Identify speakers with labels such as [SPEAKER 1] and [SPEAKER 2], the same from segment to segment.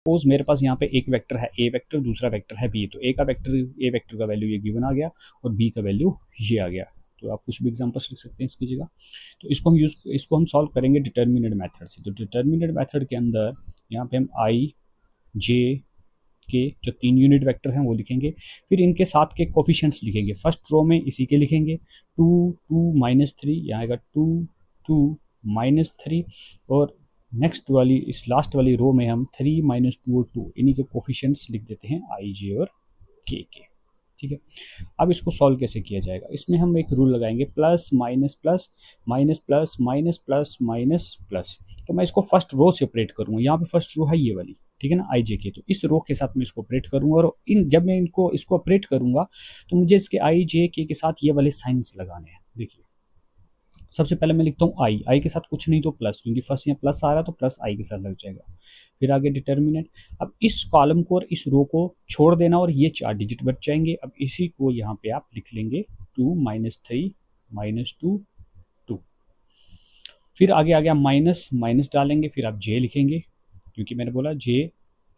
[SPEAKER 1] Suppose मेरे पास यहाँ पे एक वेक्टर है ए वेक्टर, दूसरा वेक्टर है बी, तो ए वेक्टर का वैल्यू ये गिवन आ गया और बी का वैल्यू ये आ गया। तो आप कुछ भी एग्जांपल्स लिख सकते हैं इसकी जगह। तो इसको हम सॉल्व करेंगे डिटर्मिनेंट मेथड से। तो डिटर्मिनेंट मेथड के अंदर यहाँ पे हम आई जे के जो 3 यूनिट वेक्टर हैं वो लिखेंगे, फिर इनके साथ के कोफिशिएंट्स लिखेंगे। फर्स्ट रो में इसी के लिखेंगे 2 2 -3, यहाँ आएगा 2 2 -3, और नेक्स्ट वाली इस लास्ट वाली रो में हम 3 -2 और 2 इन्हीं के कोफिशिएंट्स लिख देते हैं आई जे और के। ठीक है, अब इसको सॉल्व कैसे किया जाएगा, इसमें हम एक रूल लगाएंगे plus minus plus minus plus minus plus minus plus. तो मैं इसको फर्स्ट रो से ऑपरेट करूँगा, यहाँ पे फर्स्ट रो है ये वाली, ठीक है ना, आई जे के। तो इस रो के साथ मैं इसको ऑपरेट करूँगा, और जब मैं इसको ऑपरेट करूँगा तो मुझे इसके आई जे के साथ ये वाले साइंस लगाने हैं। देखिए सबसे पहले मैं लिखता हूँ आई के साथ कुछ नहीं तो प्लस, क्योंकि फर्स्ट यहाँ प्लस आ रहा है तो प्लस आई के साथ लग जाएगा। फिर आगे डिटर्मिनेंट, अब इस कॉलम को और इस रो को छोड़ देना और ये 4 डिजिट बच जाएंगे। अब इसी को यहाँ पे आप लिख लेंगे 2 -3 -2 2। फिर आगे आ गया माइनस, माइनस डालेंगे, फिर आप जे लिखेंगे, क्योंकि मैंने बोला जे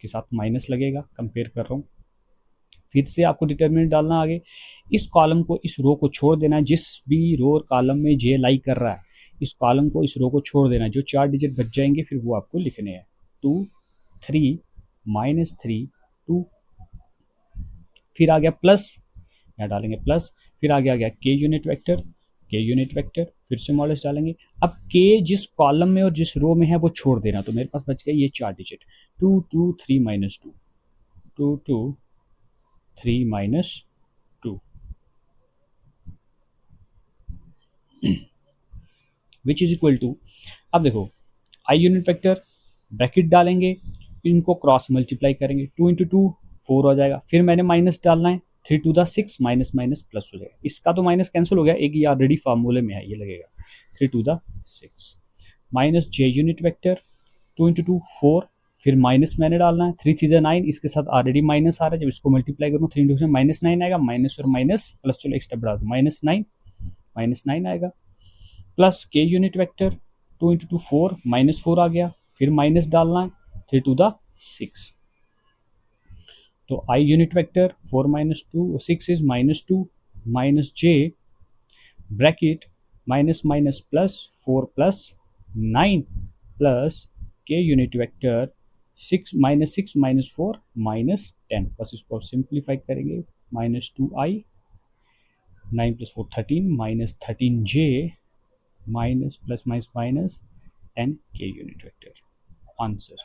[SPEAKER 1] के साथ माइनस लगेगा, कंपेयर कर रहा हूँ। फिर से आपको डिटर्मिनेंट डालना आगे, इस कॉलम को इस रो को छोड़ देना है, जिस भी रो और कॉलम में जे लाई कर रहा है इस कॉलम को इस रो को छोड़ देना है, जो 4 डिजिट बच जाएंगे फिर वो आपको लिखने हैं 2 3 -3 2। फिर आ गया प्लस, यहाँ डालेंगे प्लस, फिर आगे आ गया के यूनिट वेक्टर, फिर से मॉडल्स डालेंगे। अब के जिस कॉलम में और जिस रो में है वो छोड़ देना, तो मेरे पास बच गया ये 4 digit 2 2 3 -2 2 2 3 -2 which is equal to, अब देखो आई यूनिट वेक्टर ब्रैकेट डालेंगे, इनको क्रॉस मल्टीप्लाई करेंगे, 2 × 2 4 हो जाएगा। फिर मैंने माइनस डालना है, 3 to the 6 minus minus plus हो जाएगा। इसका तो माइनस कैंसिल हो गया, एक ये ऑलरेडी फार्मूले में है, ये लगेगा 3 to the 6 minus J unit vector 2 × 2 4, फिर माइनस मैंने डालना है, 3 3 the 9, इसके साथ ऑलरेडी माइनस आ रहा है, जब इसको मल्टीप्लाई करूँ 3 × 2 -9 आएगा, माइनस और माइनस प्लस, चलो एक स्टेप बढ़ा दो, -9 आएगा, प्लस के यूनिट वेक्टर 2 × 2 4 -4 आ गया, फिर माइनस डालना है 3 to the 6, तो I unit vector 4 -2 6 is -2 minus J bracket minus minus plus 4 + 9 plus के यूनिट वेक्टर 6 -4 -10, बस इसको सिंप्लीफाई करेंगे, -2i 9 + 4 13 -13j minus plus minus minus 10 के यूनिट वेक्टर आंसर।